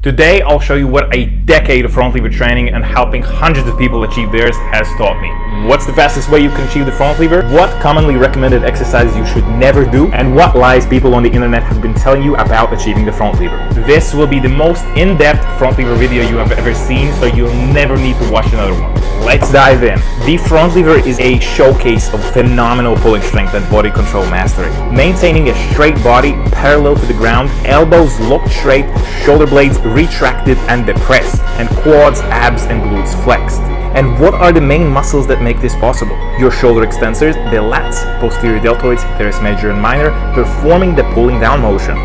Today, I'll show you what a decade of front lever training and helping hundreds of people achieve theirs has taught me. What's the fastest way you can achieve the front lever? What commonly recommended exercises you should never do? And what lies people on the internet have been telling you about achieving the front lever. This will be the most in-depth front lever video you have ever seen, so you'll never need to watch another one. Let's dive in. The front lever is a showcase of phenomenal pulling strength and body control mastery. Maintaining a straight body parallel to the ground, elbows locked straight, shoulder blades retracted and depressed, and quads, abs, and glutes flexed. And what are the main muscles that make this possible? Your shoulder extensors, the lats, posterior deltoids, teres major and minor, performing the pulling down motion.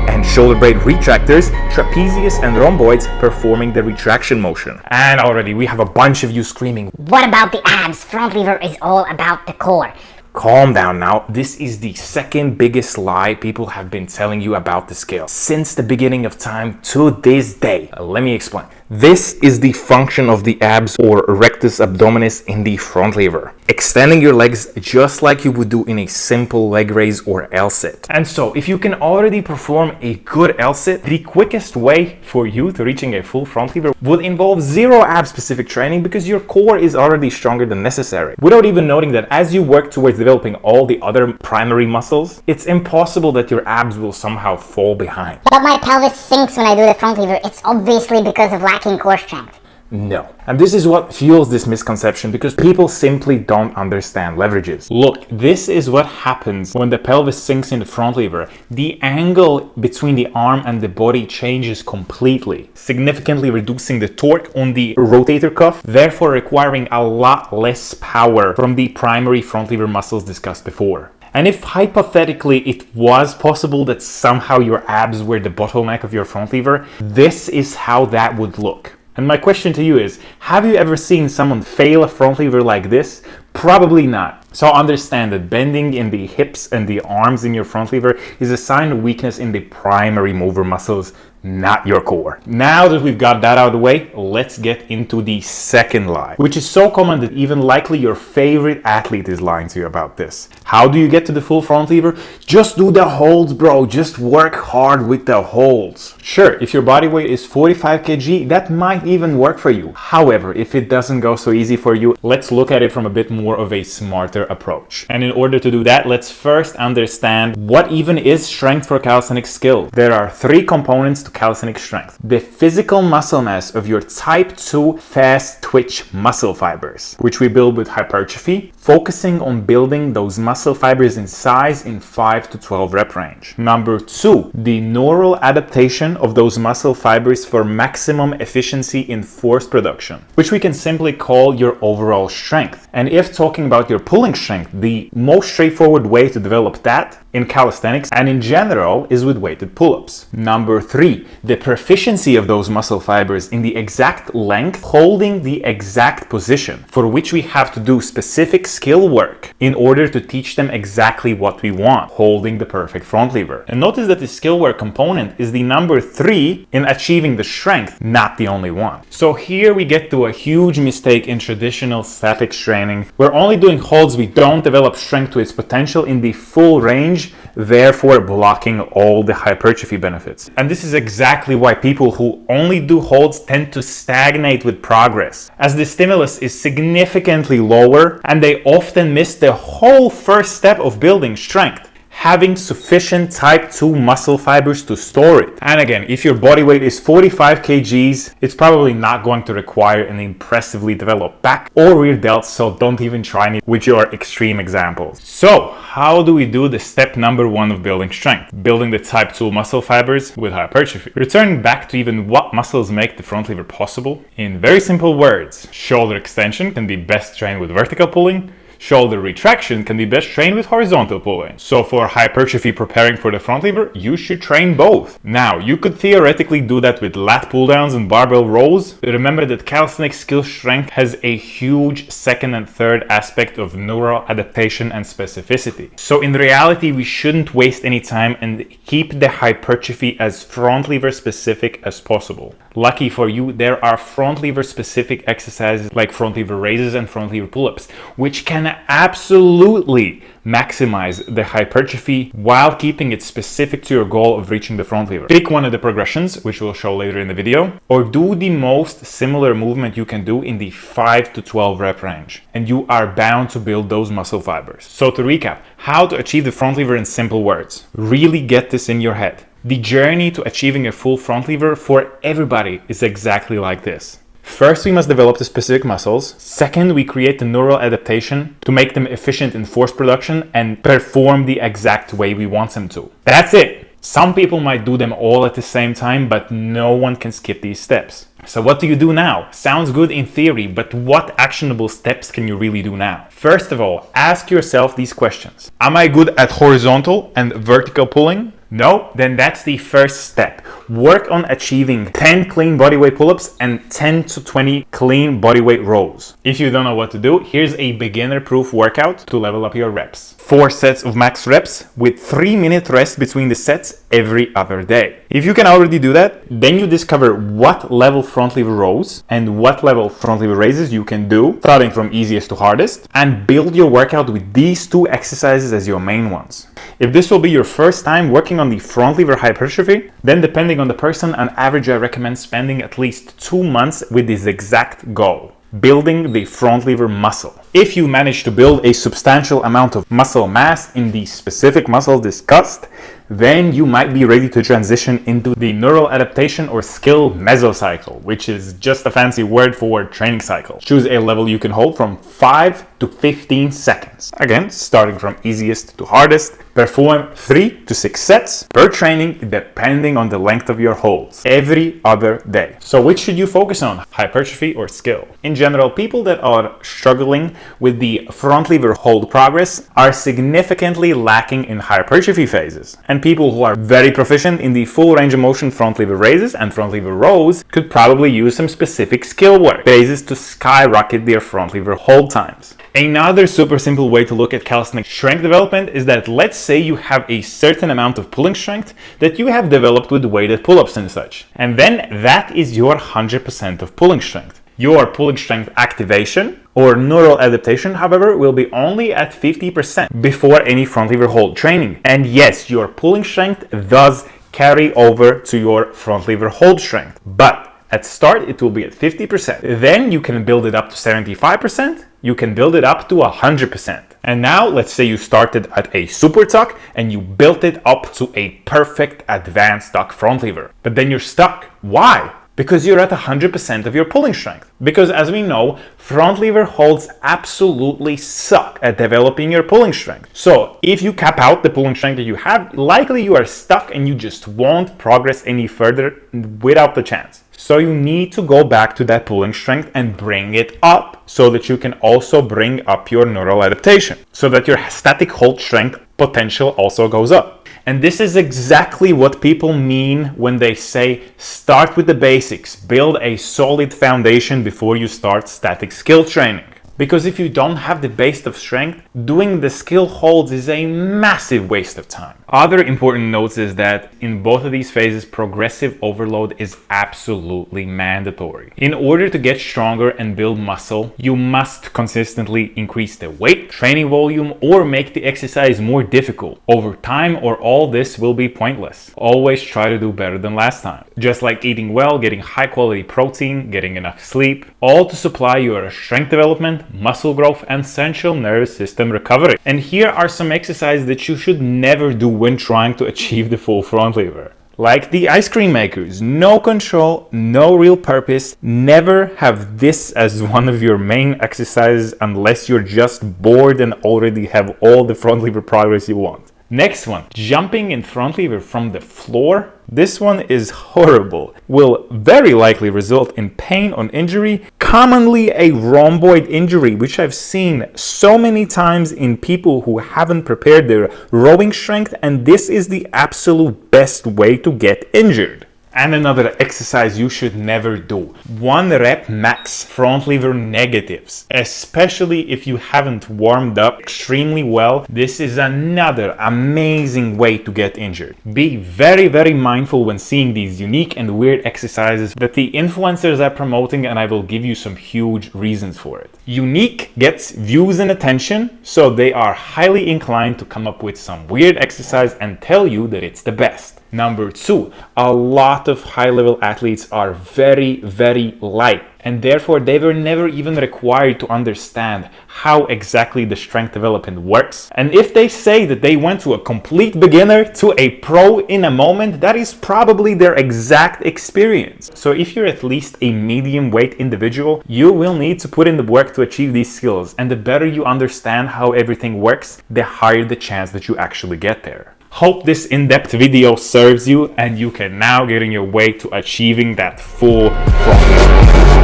And shoulder blade retractors, trapezius and rhomboids, performing the retraction motion. And already we have a bunch of you screaming, "What about the abs? Front lever is all about the core." Calm down now. This is the second biggest lie people have been telling you about the skill since the beginning of time to this day. Let me explain. This is the function of the abs or rectus abdominis in the front lever. Extending your legs just like you would do in a simple leg raise or L-sit. And so if you can already perform a good L-sit, the quickest way for you to reaching a full front lever would involve zero ab specific training because your core is already stronger than necessary. Without even noting that as you work towards developing all the other primary muscles, it's impossible that your abs will somehow fall behind. But my pelvis sinks when I do the front lever. It's obviously because of lacking core strength. No. And this is what fuels this misconception because people simply don't understand leverages. Look, this is what happens when the pelvis sinks in the front lever. The angle between the arm and the body changes completely, significantly reducing the torque on the rotator cuff, therefore requiring a lot less power from the primary front lever muscles discussed before. And if hypothetically it was possible that somehow your abs were the bottleneck of your front lever, this is how that would look. And my question to you is, have you ever seen someone fail a front lever like this? Probably not. So understand that bending in the hips and the arms in your front lever is a sign of weakness in the primary mover muscles, not your core. Now that we've got that out of the way, let's get into the second lie, which is so common that even likely your favorite athlete is lying to you about this. How do you get to the full front lever? Just do the holds, bro. Just work hard with the holds. Sure, if your body weight is 45 kg, that might even work for you. However, if it doesn't go so easy for you, let's look at it from a bit more of a smarter approach. And in order to do that, let's first understand what even is strength for calisthenics skill. There are three components to calisthenics strength. The physical muscle mass of your type 2 fast twitch muscle fibers, which we build with hypertrophy, focusing on building those muscle fibers in size in 5 to 12 rep range. Number 2, the neural adaptation of those muscle fibers for maximum efficiency in force production, which we can simply call your overall strength. And if talking about your pulling strength, the most straightforward way to develop that in calisthenics and in general is with weighted pull-ups. Number 3, the proficiency of those muscle fibers in the exact length, holding the exact position, for which we have to do specific skill work in order to teach them exactly what we want, holding the perfect front lever. And notice that the skill work component is the number 3 in achieving the strength, not the only one. So here we get to a huge mistake in traditional statics training. We're only doing holds, we don't develop strength to its potential in the full range, therefore blocking all the hypertrophy benefits. And this is exactly why people who only do holds tend to stagnate with progress, as the stimulus is significantly lower and they often miss the whole first step of building strength, having sufficient type 2 muscle fibers to store it. And again, if your body weight is 45 kgs, it's probably not going to require an impressively developed back or rear delts, so don't even try me with your extreme examples. So, how do we do the step number 1 of building strength? Building the type 2 muscle fibers with hypertrophy. Returning back to even what muscles make the front lever possible. In very simple words, shoulder extension can be best trained with vertical pulling. Shoulder retraction can be best trained with horizontal pulling. So for hypertrophy preparing for the front lever, you should train both. Now, you could theoretically do that with lat pull downs and barbell rows. Remember that calisthenics skill strength has a huge second and third aspect of neural adaptation and specificity. So in reality, we shouldn't waste any time and keep the hypertrophy as front lever specific as possible. Lucky for you, there are front lever specific exercises like front lever raises and front lever pull-ups, which can can absolutely maximize the hypertrophy while keeping it specific to your goal of reaching the front lever. Pick one of the progressions, which we'll show later in the video, or do the most similar movement you can do in the 5 to 12 rep range, and you are bound to build those muscle fibers. So to recap, how to achieve the front lever in simple words. Really get this in your head. The journey to achieving a full front lever for everybody is exactly like this. First, we must develop the specific muscles. Second, we create the neural adaptation to make them efficient in force production and perform the exact way we want them to. That's it. Some people might do them all at the same time, but no one can skip these steps. So what do you do now? Sounds good in theory, but what actionable steps can you really do now? First of all, ask yourself these questions. Am I good at horizontal and vertical pulling? No? Then that's the first step. Work on achieving 10 clean bodyweight pull-ups and 10 to 20 clean bodyweight rows. If you don't know what to do, here's a beginner-proof workout to level up your reps. 4 sets of max reps with 3-minute rest between the sets every other day. If you can already do that, then you discover what level front lever rows and what level front lever raises you can do, starting from easiest to hardest, and build your workout with these 2 exercises as your main ones. If this will be your first time working on the front lever hypertrophy, then depending on the person, on average I recommend spending at least 2 months with this exact goal: building the front lever muscle. If you manage to build a substantial amount of muscle mass in the specific muscles discussed, then you might be ready to transition into the neural adaptation or skill mesocycle, which is just a fancy word for training cycle. Choose a level you can hold from 5 to 15 seconds. Again, starting from easiest to hardest. Perform 3 to 6 sets per training depending on the length of your holds every other day. So which should you focus on, hypertrophy or skill? In general, people that are struggling with the front lever hold progress are significantly lacking in hypertrophy phases. And people who are very proficient in the full range of motion front lever raises and front lever rows could probably use some specific skill work phases to skyrocket their front lever hold times. Another super simple way to look at calisthenics strength development is that let's say you have a certain amount of pulling strength that you have developed with weighted pull-ups and such. And then that is your 100% of pulling strength. Your pulling strength activation or neural adaptation, however, will be only at 50% before any front lever hold training. And yes, your pulling strength does carry over to your front lever hold strength, but at start, it will be at 50%. Then you can build it up to 75%. You can build it up to 100%. And now let's say you started at a super tuck and you built it up to a perfect advanced tuck front lever. But then you're stuck. Why? Because you're at 100% of your pulling strength. Because as we know, front lever holds absolutely suck at developing your pulling strength. So if you cap out the pulling strength that you have, likely you are stuck and you just won't progress any further without the chance. So you need to go back to that pulling strength and bring it up so that you can also bring up your neural adaptation, so that your static hold strength potential also goes up. And this is exactly what people mean when they say start with the basics, build a solid foundation before you start static skill training. Because if you don't have the base of strength, doing the skill holds is a massive waste of time. Other important notes is that in both of these phases, progressive overload is absolutely mandatory. In order to get stronger and build muscle, you must consistently increase the weight, training volume, or make the exercise more difficult. Over time, or all this will be pointless. Always try to do better than last time. Just like eating well, getting high quality protein, getting enough sleep, all to supply your strength development, muscle growth, and central nervous system recovery. And here are some exercises that you should never do when trying to achieve the full front lever. Like the ice cream makers, no control, no real purpose. Never have this as one of your main exercises unless you're just bored and already have all the front lever progress you want. Next one, jumping in front lever from the floor. This one is horrible. Will very likely result in pain or injury, commonly a rhomboid injury, which I've seen so many times in people who haven't prepared their rowing strength, and this is the absolute best way to get injured. And another exercise you should never do. 1 rep max front lever negatives. Especially if you haven't warmed up extremely well, this is another amazing way to get injured. Be very, very mindful when seeing these unique and weird exercises that the influencers are promoting, and I will give you some huge reasons for it. Unique gets views and attention, so they are highly inclined to come up with some weird exercise and tell you that it's the best. Number 2, a lot of high-level athletes are very, very light, and therefore they were never even required to understand how exactly the strength development works. And if they say that they went to a complete beginner to a pro in a moment, that is probably their exact experience. So if you're at least a medium weight individual, you will need to put in the work to achieve these skills, and the better you understand how everything works, the higher the chance that you actually get there. Hope this in-depth video serves you and you can now get on your way to achieving that full front.